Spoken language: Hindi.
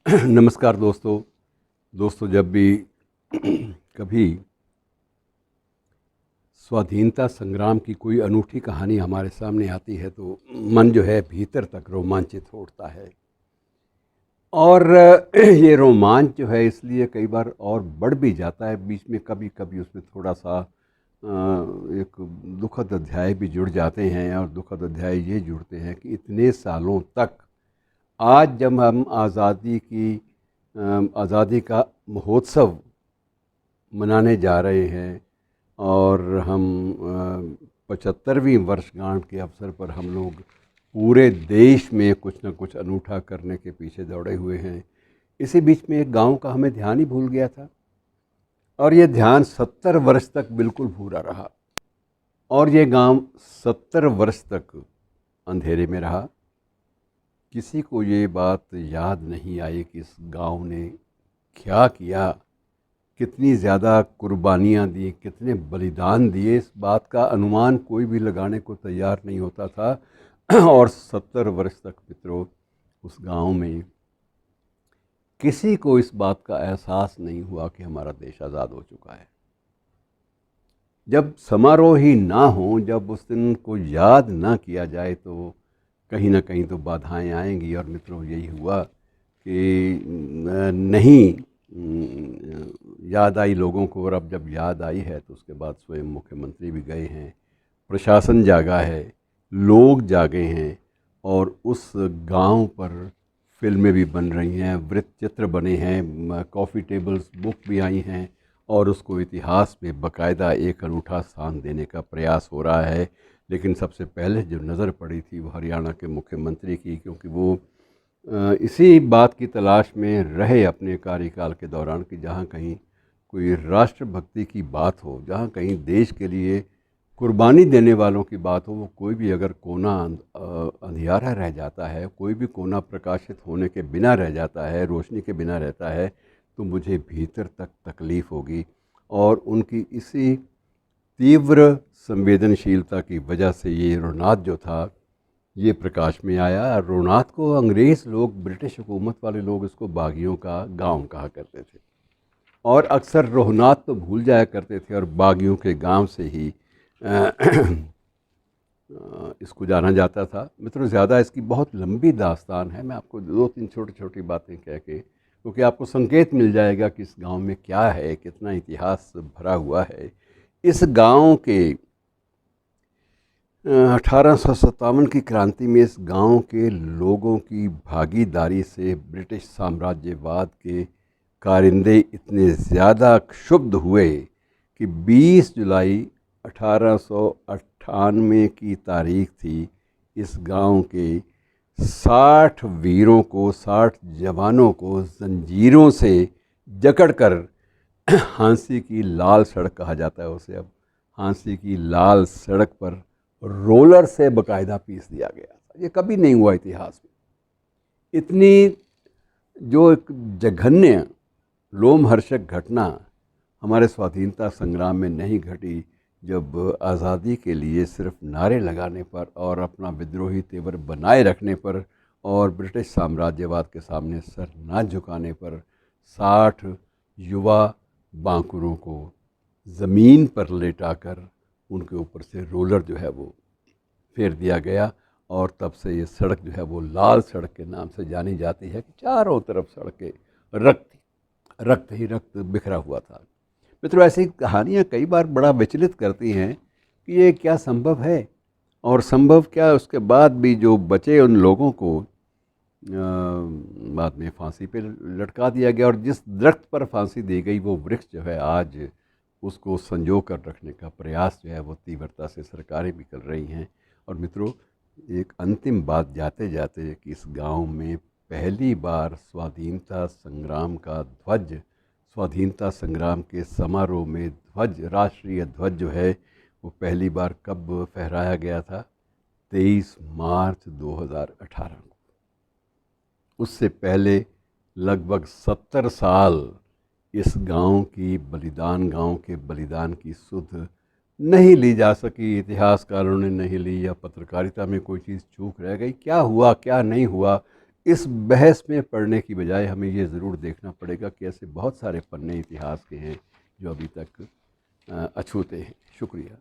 नमस्कार दोस्तों। जब भी कभी स्वाधीनता संग्राम की कोई अनूठी कहानी हमारे सामने आती है तो मन जो है भीतर तक रोमांचित हो उठता है। और ये रोमांच जो है इसलिए कई बार और बढ़ भी जाता है, बीच में कभी कभी उसमें थोड़ा सा एक दुखद अध्याय भी जुड़ जाते हैं। और दुखद अध्याय ये जुड़ते हैं कि इतने सालों तक आज जब हम आज़ादी का महोत्सव मनाने जा रहे हैं और हम 75वीं वर्षगांठ के अवसर पर हम लोग पूरे देश में कुछ न कुछ अनूठा करने के पीछे दौड़े हुए हैं। इसी बीच में एक गांव का हमें ध्यान ही भूल गया था और ये ध्यान 70 वर्ष तक बिल्कुल भूला रहा। और ये गांव 70 वर्ष तक अंधेरे में रहा। किसी को ये बात याद नहीं आई कि इस गांव ने क्या किया, कितनी ज़्यादा कुर्बानियाँ दी, कितने बलिदान दिए। इस बात का अनुमान कोई भी लगाने को तैयार नहीं होता था। और 70 वर्ष तक मित्रों उस गांव में किसी को इस बात का एहसास नहीं हुआ कि हमारा देश आज़ाद हो चुका है। जब समारोह ही ना हो, जब उस दिन को याद ना किया जाए तो कहीं ना कहीं तो बाधाएं आएंगी। और मित्रों यही हुआ कि नहीं याद आई लोगों को। और अब जब याद आई है तो उसके बाद स्वयं मुख्यमंत्री भी गए हैं, प्रशासन जागा है, लोग जागे हैं और उस गांव पर फिल्में भी बन रही हैं, वृत्त चित्र बने हैं, कॉफ़ी टेबल्स बुक भी आई हैं और उसको इतिहास में बाकायदा एक अनूठा स्थान देने का प्रयास हो रहा है। लेकिन सबसे पहले जो नज़र पड़ी थी वो हरियाणा के मुख्यमंत्री की, क्योंकि वो इसी बात की तलाश में रहे अपने कार्यकाल के दौरान कि जहाँ कहीं कोई राष्ट्रभक्ति की बात हो, जहाँ कहीं देश के लिए कुर्बानी देने वालों की बात हो, वो कोई भी अगर कोना अंधियारा रह जाता है, कोई भी कोना प्रकाशित होने के बिना रह जाता है, रोशनी के बिना रहता है, तो मुझे भीतर तक तकलीफ़ होगी। और उनकी इसी तीव्र संवेदनशीलता की वजह से ये रोनात जो था ये प्रकाश में आया। रोनात को अंग्रेज़ लोग, ब्रिटिश हुकूमत वाले लोग इसको बागियों का गांव कहा करते थे और अक्सर रोहनात तो भूल जाया करते थे और बागियों के गांव से ही इसको जाना जाता था। मित्रों ज़्यादा इसकी बहुत लंबी दास्तान है, मैं आपको दो तीन छोटी छोटी बातें कह के, क्योंकि आपको संकेत मिल जाएगा कि इस गांव में क्या है, कितना इतिहास भरा हुआ है। इस गांव के 1857 की क्रांति में इस गांव के लोगों की भागीदारी से ब्रिटिश साम्राज्यवाद के कारिंदे इतने ज़्यादा क्षुब्ध हुए कि 20 जुलाई 1898 की तारीख थी। इस गांव के 60 वीरों को, 60 जवानों को जंजीरों से जकड़कर हांसी की लाल सड़क कहा जाता है उसे, अब हांसी की लाल सड़क पर रोलर से बाकायदा पीस दिया गया था। ये कभी नहीं हुआ इतिहास में। इतनी जो एक जघन्य लोमहर्षक घटना हमारे स्वाधीनता संग्राम में नहीं घटी, जब आज़ादी के लिए सिर्फ नारे लगाने पर और अपना विद्रोही तेवर बनाए रखने पर और ब्रिटिश साम्राज्यवाद के सामने सर ना झुकाने पर 60 युवा बांकुरों को ज़मीन पर लेटाकर उनके ऊपर से रोलर जो है वो फेर दिया गया। और तब से ये सड़क जो है वो लाल सड़क के नाम से जानी जाती है कि चारों तरफ सड़कें रक्त ही रक्त बिखरा हुआ था। मित्रों ऐसी कहानियाँ कई बार बड़ा विचलित करती हैं कि ये क्या संभव है और संभव क्या, उसके बाद भी जो बचे उन लोगों को बाद में फांसी पे लटका दिया गया। और जिस दरख्त पर फांसी दी गई वो वृक्ष जो है आज उसको संजो कर रखने का प्रयास जो है वो तीव्रता से सरकारें भी कर रही हैं। और मित्रों एक अंतिम बात जाते जाते कि इस गांव में पहली बार स्वाधीनता संग्राम का ध्वज, स्वाधीनता संग्राम के समारोह में ध्वज, राष्ट्रीय ध्वज जो है वो पहली बार कब फहराया गया था? 23 मार्च 2018 को। उससे पहले लगभग 70 साल इस गांव के बलिदान की सुध नहीं ली जा सकी। इतिहासकारों ने नहीं ली या पत्रकारिता में कोई चीज़ चूक रह गई। क्या हुआ क्या नहीं हुआ इस बहस में पढ़ने की बजाय हमें ये ज़रूर देखना पड़ेगा कि ऐसे बहुत सारे पन्ने इतिहास के हैं जो अभी तक अछूते हैं। शुक्रिया।